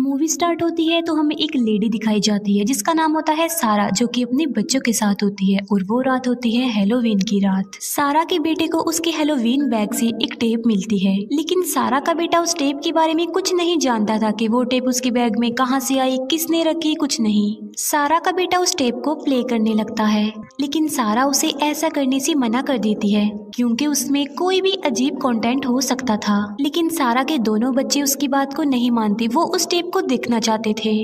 Movie start होती है तो हमें एक लेडी दिखाई जाती है जिसका नाम होता है सारा, जो कि अपने बच्चों के साथ होती है और वो रात होती है हैलोवीन की रात। सारा के बेटे को उसके हैलोवीन बैग से एक टेप मिलती है, लेकिन सारा का बेटा उस टेप के बारे में कुछ नहीं जानता था कि वो टेप उसके बैग में कहाँ से आई, किसने रखी, कुछ नहीं। सारा का बेटा उस टेप को प्ले करने लगता है, लेकिन सारा उसे ऐसा करने से मना कर देती है क्योंकि उसमें कोई भी अजीब कंटेंट हो सकता था। लेकिन सारा के दोनों बच्चे उसकी बात को नहीं मानते, वो उस टेप को देखना चाहते थे,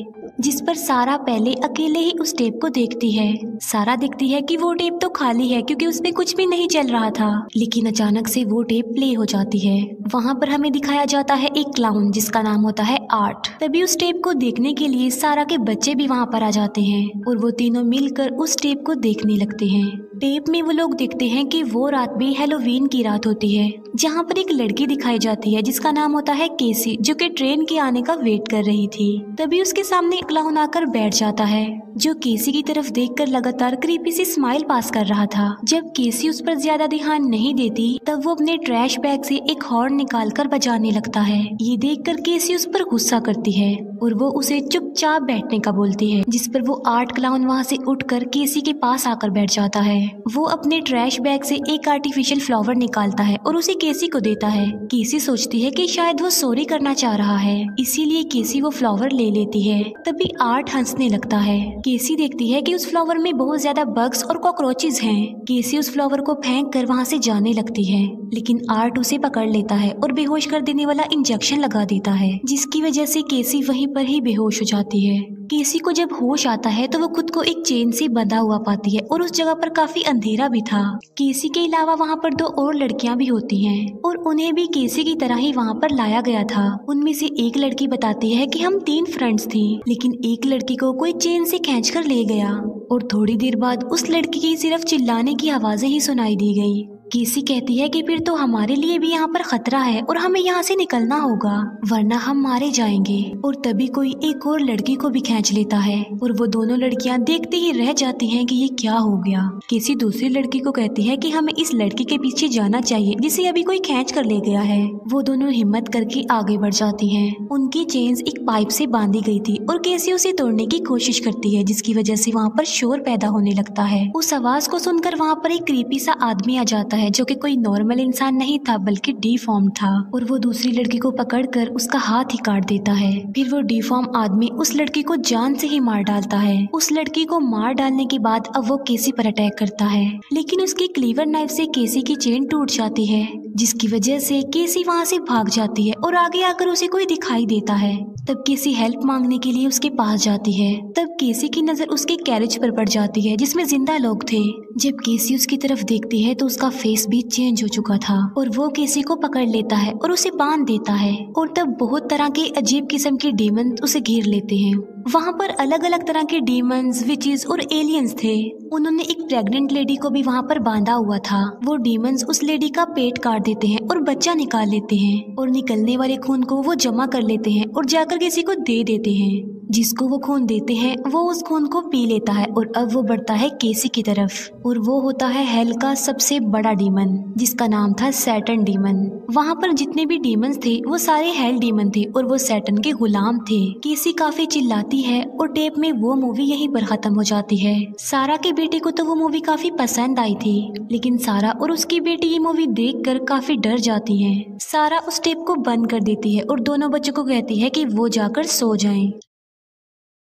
जिस पर सारा पहले अकेले ही उस टेप को देखती है। सारा देखती है कि वो टेप तो खाली है क्योंकि उसमें कुछ भी नहीं चल रहा था, लेकिन अचानक से वो टेप प्ले हो जाती है। वहाँ पर हमें दिखाया जाता है एक क्लाउन जिसका नाम होता है आर्ट। तभी उस टेप को देखने के लिए सारा के बच्चे भी वहाँ पर आ जाते हैं और वो तीनों मिलकर उस टेप को देखने लगते हैं। टेप में वो लोग देखते हैं कि वो रात भी हैलोवीन की रात होती है, जहाँ पर एक लड़की दिखाई जाती है जिसका नाम होता है केसी, जो कि ट्रेन के आने का वेट कर रही थी। तभी उसके सामने क्लाउन आकर बैठ जाता है, जो केसी की तरफ देखकर लगातार क्रीपी सी स्माइल पास कर रहा था। जब केसी उस पर ज्यादा ध्यान नहीं देती, तब वो अपने ट्रैश बैग से एक हॉर्न निकालकर बजाने लगता है। ये देखकर केसी उस पर गुस्सा करती है और वो उसे चुपचाप बैठने का बोलती है, जिस पर वो आर्ट क्लाउन वहाँ से उठकर केसी के पास आकर बैठ जाता है। वो अपने ट्रैश बैग से एक आर्टिफिशियल फ्लावर निकालता है और उसे केसी को देता है। केसी सोचती है कि शायद वो सॉरी करना चाह रहा है, इसीलिए केसी वो फ्लावर ले लेती है। तभी आर्ट हंसने लगता है। केसी देखती है कि उस फ्लावर में बहुत ज्यादा बग्स और कॉकरोचेस हैं। केसी उस फ्लावर को फेंक कर वहाँ से जाने लगती है, लेकिन आर्ट उसे पकड़ लेता है और बेहोश कर देने वाला इंजेक्शन लगा देता है, जिसकी वजह से केसी वहीं पर ही बेहोश हो जाती है। केसी को जब होश आता है तो वो खुद को एक चेन से बंधा हुआ पाती है और उस जगह पर काफी अंधेरा भी था। केसी के अलावा वहाँ पर 2 और लड़कियां भी होती हैं और उन्हें भी केसी की तरह ही वहाँ पर लाया गया था। उनमें से एक लड़की बताती है कि हम 3 फ्रेंड्स थी, लेकिन एक लड़की को कोई चेन से खींचकर ले गया और थोड़ी देर बाद उस लड़की की सिर्फ चिल्लाने की आवाजें ही सुनाई दी गई। केसी कहती है कि फिर तो हमारे लिए भी यहाँ पर खतरा है और हमें यहाँ से निकलना होगा, वरना हम मारे जाएंगे। और तभी कोई एक और लड़की को भी खींच लेता है और वो दोनों लड़कियाँ देखते ही रह जाती हैं कि ये क्या हो गया। केसी दूसरी लड़की को कहती है कि हमें इस लड़की के पीछे जाना चाहिए जिसे अभी कोई खींच कर ले गया है। वो दोनों हिम्मत करके आगे बढ़ जाती हैं। उनकी चेन्स एक पाइप से बांधी गई थी और केसी उसे तोड़ने की कोशिश करती है, जिसकी वजह से वहाँ पर शोर पैदा होने लगता है। उस आवाज को सुनकर वहाँ पर एक क्रीपी सा आदमी आ जाता है, जो कि कोई नॉर्मल इंसान नहीं था बल्कि डिफॉर्म था, और वो दूसरी लड़की को पकड़कर उसका हाथ ही काट देता है। फिर वो डिफॉर्म आदमी उस लड़की को जान से ही मार डालता है। उस लड़की को मार डालने के बाद अब वो केसी पर अटैक करता है, लेकिन उसकी क्लीवर नाइफ से केसी की चेन टूट जाती है, जिसकी वजह से केसी वहाँ से भाग जाती है और आगे आकर उसे कोई दिखाई देता है। तब केसी हेल्प मांगने के लिए उसके पास जाती है। तब केसी की नजर उसके कैरेज पर पड़ जाती है जिसमें जिंदा लोग थे। जब केसी उसकी तरफ देखती है तो उसका फेस भी चेंज हो चुका था और वो केसी को पकड़ लेता है और उसे बांध देता है। और तब बहुत तरह के अजीब किस्म के डीमन उसे घेर लेते हैं। वहाँ पर अलग अलग तरह के डीमंस, विचेस और एलियंस थे। उन्होंने एक प्रेग्नेंट लेडी को भी वहाँ पर बांधा हुआ था। वो डीमंस उस लेडी का पेट काट देते हैं और बच्चा निकाल लेते हैं और निकलने वाले खून को वो जमा कर लेते हैं और जाकर किसी को दे देते हैं। जिसको वो खून देते हैं वो उस खून को पी लेता है और अब वो बढ़ता है केसी की तरफ, और वो होता है हेल का सबसे बड़ा डीमन जिसका नाम था सैटर्न डीमन। वहाँ पर जितने भी डीमंस थे वो सारे हेल डीमन थे और वो सैटर्न के गुलाम थे। केसी काफी चिल्लाती है और टेप में वो मूवी यहीं पर खत्म हो जाती है। सारा के बेटे को तो वो मूवी काफी पसंद आई थी, लेकिन सारा और उसकी बेटी ये मूवी देखकर काफी डर जाती हैं। सारा उस टेप को बंद कर देती है और दोनों बच्चों को कहती है कि वो जाकर सो जाएं।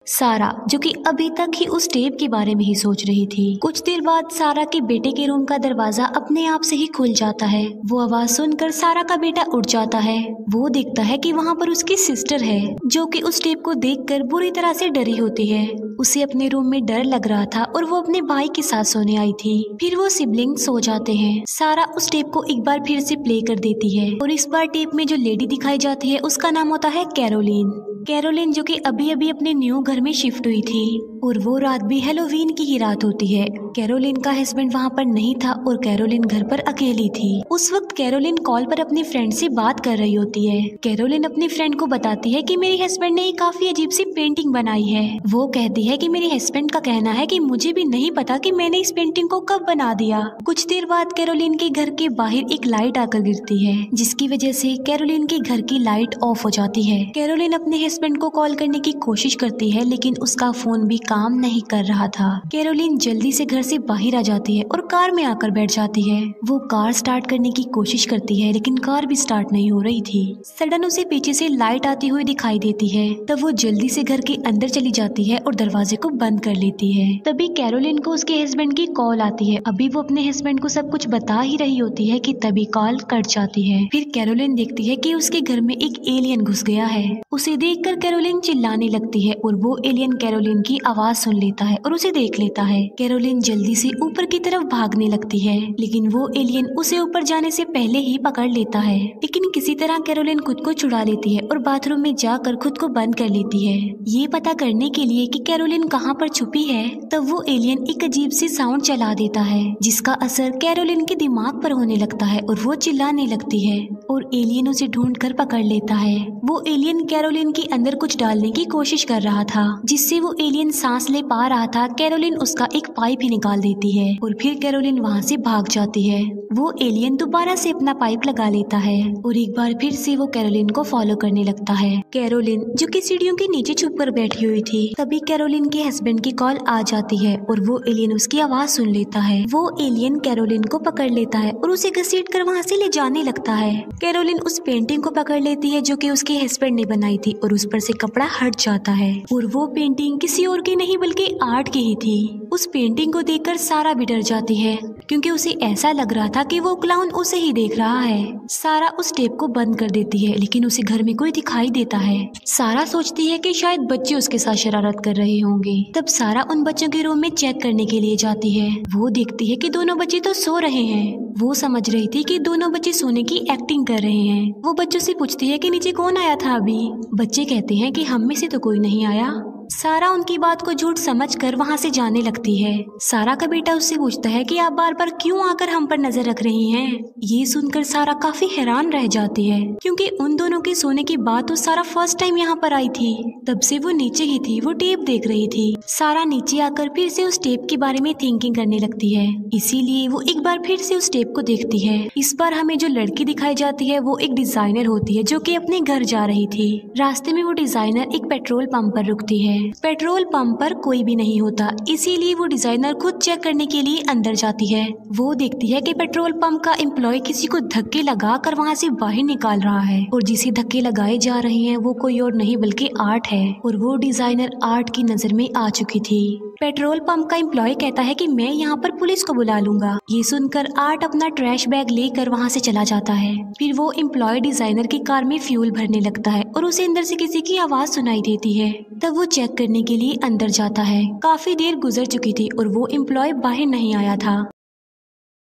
सारा, जो कि अभी तक ही उस टेप के बारे में ही सोच रही थी। कुछ देर बाद सारा के बेटे के रूम का दरवाजा अपने आप से ही खुल जाता है। वो आवाज सुनकर सारा का बेटा उठ जाता है। वो देखता है कि वहाँ पर उसकी सिस्टर है, जो कि उस टेप को देखकर बुरी तरह से डरी होती है। उसे अपने रूम में डर लग रहा था और वो अपने भाई के साथ सोने आई थी। फिर वो सिबलिंग सो जाते हैं। सारा उस टेप को एक बार फिर से प्ले कर देती है और इस बार टेप में जो लेडी दिखाई जाती है उसका नाम होता है कैरोलिन। कैरोलिन जो कि अभी अभी अपने न्यू घर में शिफ्ट हुई थी और वो रात भी हैलोवीन की ही रात होती है। कैरोलिन का हस्बैंड वहाँ पर नहीं था और कैरोलिन घर पर अकेली थी। उस वक्त कैरोलिन कॉल पर अपनी फ्रेंड से बात कर रही होती है। कैरोलिन अपनी फ्रेंड को बताती है कि मेरे हस्बैंड ने काफी अजीब सी पेंटिंग बनाई है। वो कहती है है कि मेरे हस्बैंड का कहना है कि मुझे भी नहीं पता कि मैंने इस पेंटिंग को कब बना दिया। कुछ देर बाद कैरोलिन के घर के बाहर एक लाइट आकर गिरती है, जिसकी वजह से कैरोलिन के घर की लाइट ऑफ हो जाती है। कैरोलिन अपने हस्बैंड को कॉल करने की कोशिश करती है, लेकिन उसका फोन भी काम नहीं कर रहा था। कैरोलिन जल्दी से घर से बाहर आ जाती है और कार में आकर बैठ जाती है। वो कार स्टार्ट करने की कोशिश करती है, लेकिन कार भी स्टार्ट नहीं हो रही थी। सडन उसे पीछे से लाइट आती हुई दिखाई देती है। तब वो जल्दी से घर के अंदर चली जाती है और दरवाजे को बंद कर लेती है। तभी कैरोलिन को उसके हस्बैंड की कॉल आती है। अभी वो अपने हस्बैंड को सब कुछ बता ही रही होती है कि तभी कॉल कट जाती है। फिर कैरोलिन देखती है कि उसके घर में एक एलियन घुस गया है। उसे देखकर कैरोलिन चिल्लाने लगती है और वो एलियन कैरोलिन की आवाज सुन लेता है और उसे देख लेता है। कैरोलिन जल्दी से ऊपर की तरफ भागने लगती है, लेकिन वो एलियन उसे ऊपर जाने से पहले ही पकड़ लेता है। लेकिन किसी तरह कैरोलिन खुद को छुड़ा लेती है और बाथरूम में जाकर खुद को बंद कर लेती है, ये पता करने के लिए कि कैरोलिन कहाँ पर छुपी है। तब वो एलियन एक अजीब सी साउंड चला देता है, जिसका असर कैरोलिन के दिमाग पर होने लगता है और वो चिल्लाने लगती है और एलियन उसे ढूंढकर पकड़ लेता है। वो एलियन कैरोलिन के अंदर कुछ डालने की कोशिश कर रहा था, जिससे वो एलियन सांस ले पा रहा था। कैरोलिन उसका एक पाइप ही निकाल देती है और फिर कैरोलिन वहाँ से भाग जाती है। वो एलियन दोबारा से अपना पाइप लगा लेता है और एक बार फिर से वो कैरोलिन को फॉलो करने लगता है। कैरोलिन जो कि सीढ़ियों के नीचे छुपकर बैठी हुई थी, तभी कैरोलिन के हस्बैंड की कॉल आ जाती है और वो एलियन उसकी आवाज सुन लेता है। वो एलियन कैरोलिन को पकड़ लेता है और उसे घसीटकर वहाँ से ले जाने लगता है। कैरोलिन उस पेंटिंग को पकड़ लेती है जो कि उसके हस्बैंड ने बनाई थी और उस पर से कपड़ा हट जाता है और वो पेंटिंग किसी और की नहीं बल्कि आर्ट की ही थी। उस पेंटिंग को देखकर सारा भी डर जाती है, क्योंकि उसे ऐसा लग रहा था कि वो क्लाउन उसे ही देख रहा है। सारा उस टेप को बंद कर देती है, लेकिन उसे घर में कोई दिखाई देता है। सारा सोचती है कि शायद बच्चे उसके साथ शरारत कर रहे होंगे। तब सारा उन बच्चों के रूम में चेक करने के लिए जाती है। वो देखती है कि दोनों बच्चे तो सो रहे हैं। वो समझ रही थी कि दोनों बच्चे सोने की एक्टिंग कर रहे हैं। वो बच्चों से पूछती है कि नीचे कौन आया था अभी। बच्चे कहते हैं कि हम में से तो कोई नहीं आया। सारा उनकी बात को झूठ समझकर वहाँ से जाने लगती है। सारा का बेटा उससे पूछता है कि आप बार बार क्यों आकर हम पर नजर रख रही हैं। ये सुनकर सारा काफी हैरान रह जाती है, क्योंकि उन दोनों के सोने के बाद तो सारा फर्स्ट टाइम यहाँ पर आई थी। तब से वो नीचे ही थी, वो टेप देख रही थी। सारा नीचे आकर फिर से उस टेप के बारे में थिंकिंग करने लगती है, इसीलिए वो एक बार फिर से उस टेप को देखती है। इस बार हमें जो लड़की दिखाई जाती है वो एक डिजाइनर होती है, जो कि अपने घर जा रही थी। रास्ते में वो डिजाइनर एक पेट्रोल पंप पर रुकती है। पेट्रोल पंप पर कोई भी नहीं होता, इसीलिए वो डिजाइनर खुद चेक करने के लिए अंदर जाती है। वो देखती है कि पेट्रोल पंप का एम्प्लॉय किसी को धक्के लगाकर वहाँ से बाहर निकाल रहा है और जिसे धक्के लगाए जा रहे हैं वो कोई और नहीं बल्कि आर्ट है और वो डिजाइनर आर्ट की नजर में आ चुकी थी। पेट्रोल पंप का एम्प्लॉय कहता है कि मैं यहाँ पर पुलिस को बुला लूंगा। ये सुनकर आर्ट अपना ट्रैश बैग लेकर वहाँ से चला जाता है। फिर वो एम्प्लॉय डिजाइनर की कार में फ्यूल भरने लगता है और उसे अंदर से किसी की आवाज सुनाई देती है। तब वो चेक करने के लिए अंदर जाता है। काफी देर गुजर चुकी थी और वो एम्प्लॉय बाहर नहीं आया था,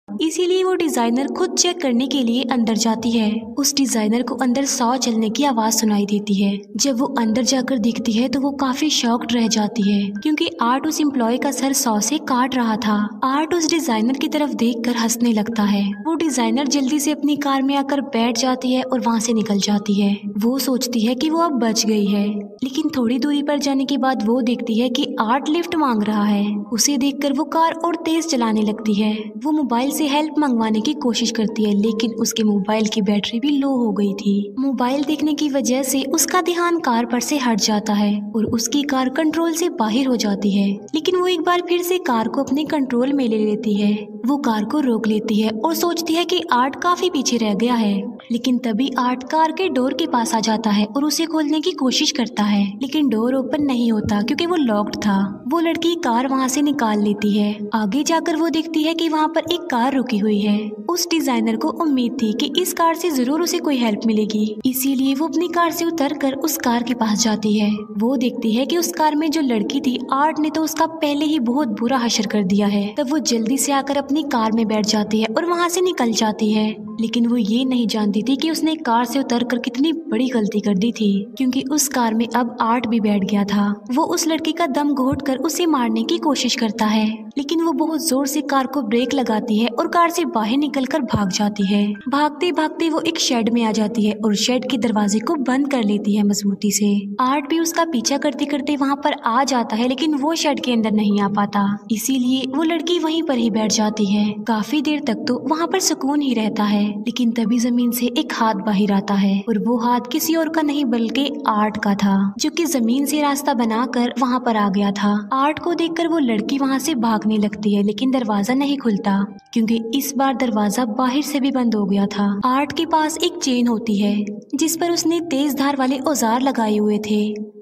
इसीलिए वो डिजाइनर खुद चेक करने के लिए अंदर जाती है। उस डिजाइनर को अंदर 100 चलने की आवाज सुनाई देती है। जब वो अंदर जाकर देखती है तो वो काफी शॉक्ड रह जाती है, क्योंकि आर्ट उस एम्प्लॉय का सर 100 से काट रहा था। आर्ट उस डिजाइनर की तरफ देखकर हंसने लगता है। वो डिजाइनर जल्दी से अपनी कार में आकर बैठ जाती है और वहाँ से निकल जाती है। वो सोचती है कि वो अब बच गई है, लेकिन थोड़ी दूरी पर जाने के बाद वो देखती है कि आर्ट लिफ्ट मांग रहा है। उसे देखकर वो कार और तेज चलाने लगती है। वो मोबाइल से हेल्प मंगवाने की कोशिश करती है, लेकिन उसके मोबाइल की बैटरी भी लो हो गई थी। मोबाइल देखने की वजह से उसका ध्यान कार पर से हट जाता है और उसकी कार कंट्रोल से बाहर हो जाती है। लेकिन वो एक बार फिर से कार को अपने कंट्रोल में ले लेती है। वो कार को रोक लेती है और सोचती है कि आर्ट काफी पीछे रह गया है। लेकिन तभी आर्ट कार के डोर के पास आ जाता है और उसे खोलने की कोशिश करता है, लेकिन डोर ओपन नहीं होता क्योंकि वो लॉक्ड था। वो लड़की कार वहाँ से निकाल लेती है। आगे जाकर वो देखती है कि वहाँ पर एक कार रुकी हुई है। उस डिजाइनर को उम्मीद थी कि इस कार से जरूर उसे कोई हेल्प मिलेगी, इसीलिए वो अपनी कार से उतरकर उस कार के पास जाती है। वो देखती है कि उस कार में जो लड़की थी, आर्ट ने तो उसका पहले ही बहुत बुरा हशर कर दिया है। तब वो जल्दी से आकर अपनी कार में बैठ जाती है और वहाँ से निकल जाती है। लेकिन वो ये नहीं जानती थी कि उसने कार से उतरकर कितनी बड़ी गलती कर दी थी, क्योंकि उस कार में अब आर्ट भी बैठ गया था। वो उस लड़की का दम घोंटकर उसे मारने की कोशिश करता है, लेकिन वो बहुत जोर से कार को ब्रेक लगाती है और कार से बाहर निकलकर भाग जाती है। भागते भागते वो एक शेड में आ जाती है और शेड के दरवाजे को बंद कर लेती है मजबूती से। आर्ट भी उसका पीछा करते करते वहाँ पर आ जाता है, लेकिन वो शेड के अंदर नहीं आ पाता, इसीलिए वो लड़की वहीं पर ही बैठ जाती है। काफी देर तक तो वहाँ पर सुकून ही रहता है, लेकिन तभी जमीन से एक हाथ बाहर आता है और वो हाथ किसी और का नहीं बल्कि आर्ट का था, जो कि जमीन से रास्ता बनाकर वहाँ पर आ गया था। आर्ट को देखकर वो लड़की वहाँ से भागने लगती है, लेकिन दरवाजा नहीं खुलता क्योंकि इस बार दरवाजा बाहर से भी बंद हो गया था। आर्ट के पास एक चेन होती है जिस पर उसने तेज धार वाले औजार लगाए हुए थे।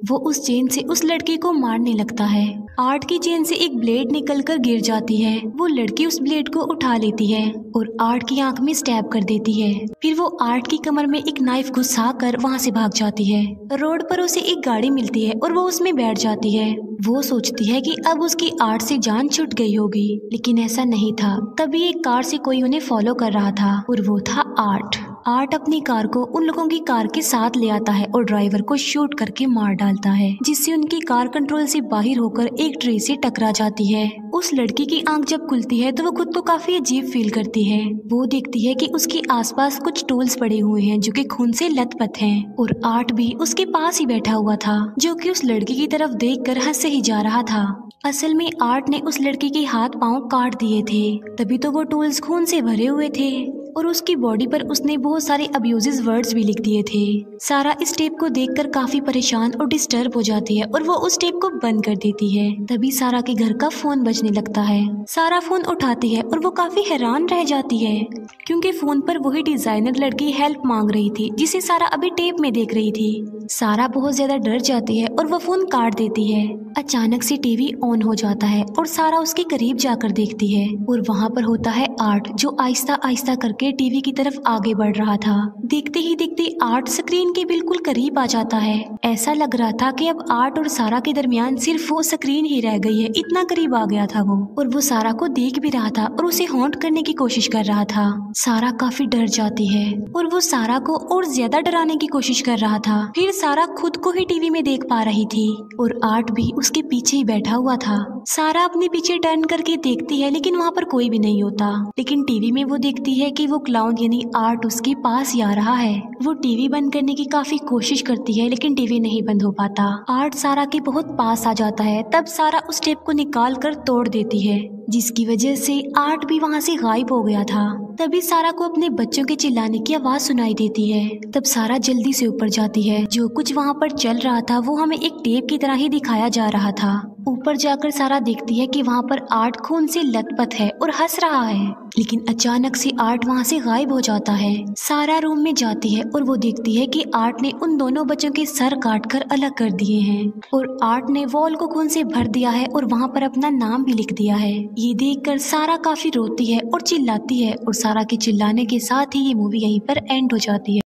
वो उस चेन से उस लड़की को मारने लगता है। आर्ट की चेन से एक ब्लेड निकलकर गिर जाती है। वो लड़की उस ब्लेड को उठा लेती है और आर्ट की आंख में स्टैब कर देती है। फिर वो आर्ट की कमर में एक नाइफ घुसा कर वहाँ से भाग जाती है। रोड पर उसे एक गाड़ी मिलती है और वो उसमें बैठ जाती है। वो सोचती है कि अब उसकी आर्ट से जान छूट गई होगी, लेकिन ऐसा नहीं था। तभी एक कार से कोई उन्हें फॉलो कर रहा था और वो था आर्ट। आर्ट अपनी कार को उन लोगों की कार के साथ ले आता है और ड्राइवर को शूट करके मार डालता है, जिससे उनकी कार कंट्रोल से बाहर होकर एक ट्री से टकरा जाती है। उस लड़की की आंख जब खुलती है तो वो खुद को काफी अजीब फील करती है। वो देखती है कि उसके आसपास कुछ टूल्स पड़े हुए हैं जो कि खून से लथपथ हैं और आर्ट भी उसके पास ही बैठा हुआ था, जो कि उस लड़की की तरफ देखकर हंसे ही जा रहा था। असल में आर्ट ने उस लड़की के हाथ पांव काट दिए थे, तभी तो वो टूल्स खून से भरे हुए थे और उसकी बॉडी पर उसने बहुत सारे अब्यूजिव वर्ड्स भी लिख दिए थे। सारा इस टेप को देखकर काफी परेशान और डिस्टर्ब हो जाती है और वो उस टेप को बंद कर देती है। तभी सारा के घर का फोन बजने लगता है। सारा फोन उठाती है और वो काफी हैरान रह जाती है क्योंकि फोन पर वही डिजाइनर लड़की हेल्प मांग रही थी जिसे सारा अभी टेप में देख रही थी। सारा बहुत ज्यादा डर जाती है और वो फोन काट देती है। अचानक से टीवी ऑन हो जाता है और सारा उसके करीब जाकर देखती है और वहाँ पर होता है आर्ट, जो आहिस्ता आहिस्ता करके टीवी की तरफ आगे बढ़ रहा था। देखते ही देखते आर्ट स्क्रीन के बिल्कुल करीब आ जाता है। ऐसा लग रहा था कि अब आर्ट और सारा के दरमियान सिर्फ वो स्क्रीन ही रह गई है, इतना करीब आ गया था वो। और वो सारा को देख भी रहा था और उसे हॉन्ट करने की कोशिश कर रहा था। सारा काफी डर जाती है और वो सारा को और ज्यादा डराने की कोशिश कर रहा था। फिर सारा खुद को ही टीवी में देख पा रही थी और आर्ट भी उसके पीछे ही बैठा हुआ था। सारा अपने पीछे टर्न करके देखती है लेकिन वहाँ पर कोई भी नहीं होता। लेकिन टीवी में वो देखती है कि वो क्लाउन यानी आर्ट उसके पास ही आ रहा है। वो टीवी बंद करने की काफी कोशिश करती है लेकिन टीवी नहीं बंद हो पाता। आर्ट सारा के बहुत पास आ जाता है। तब सारा उस टेप को निकाल कर तोड़ देती है, जिसकी वजह से आर्ट भी वहाँ से गायब हो गया था। तभी सारा को अपने बच्चों के चिल्लाने की आवाज सुनाई देती है। तब सारा जल्दी से ऊपर जाती है। जो कुछ वहाँ पर चल रहा था वो हमें एक टेप की तरह ही दिखाया जा रहा था। ऊपर जाकर सारा देखती है कि वहाँ पर आर्ट खून से लथपथ है और हंस रहा है, लेकिन अचानक से आर्ट वहाँ से गायब हो जाता है। सारा रूम में जाती है और वो देखती है कि आर्ट ने उन दोनों बच्चों के सर काटकर अलग कर दिए हैं और आर्ट ने वॉल को खून से भर दिया है और वहाँ पर अपना नाम भी लिख दिया है। ये देखकर सारा काफी रोती है और चिल्लाती है और सारा के चिल्लाने के साथ ही ये मूवी यहीं पर एंड हो जाती है।